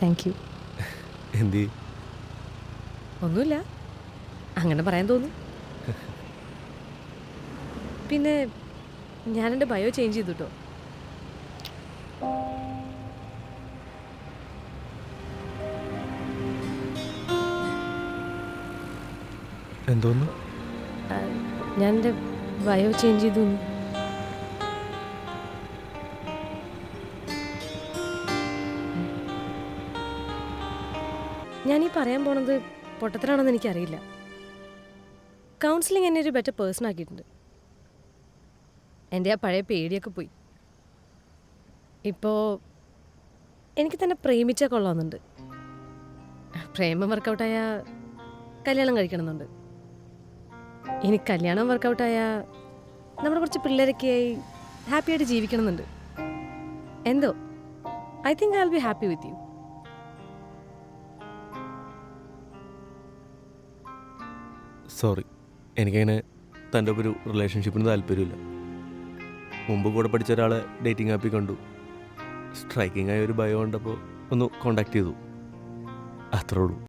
Thank you. എന്തി? ഒന്നുമില്ല, അങ്ങനെ പറയാൻ തോന്നി. പിന്നെ ഞാനെൻ്റെ ബയോ ചേഞ്ച് ചെയ്തു കേട്ടോ. എന്തോന്ന്? ഞാൻ എൻ്റെ ബയോ ചേഞ്ച് ചെയ്തു. ഞാനീ പറയാൻ പോണത് പൊട്ടത്തരാണെന്ന് എനിക്കറിയില്ല. കൗൺസിലിംഗ് എന്നെ ഒരു ബെറ്റർ പേഴ്സൺ ആക്കിയിട്ടുണ്ട്. എൻ്റെ ആ പഴയ പേടിയൊക്കെ പോയി. ഇപ്പോൾ എനിക്ക് തന്നെ പ്രേമിച്ചാൽ കൊള്ളാമെന്നുണ്ട്. പ്രേമം വർക്കൗട്ടായാൽ കല്യാണം കഴിക്കണമെന്നുണ്ട്. ഇനി കല്യാണം വർക്കൗട്ടായാൽ നമ്മുടെ കുറച്ച് പിള്ളേരൊക്കെയായി ഹാപ്പിയായിട്ട് ജീവിക്കണമെന്നുണ്ട്. എന്തോ I think I will be happy with you. Sorry, എനിക്കങ്ങനെ തൻ്റെ ഒപ്പം ഒരു റിലേഷൻഷിപ്പിന് താല്പര്യമില്ല. മുമ്പ് കൂടെ പഠിച്ച ഒരാളെ ഡേറ്റിംഗ് ആപ്പിൽ കണ്ടു. സ്ട്രൈക്കിംഗ് ആയ ഒരു ബയോ കണ്ടപ്പോൾ ഒന്ന് കോണ്ടാക്ട് ചെയ്തു, അത്രേ ഉള്ളൂ.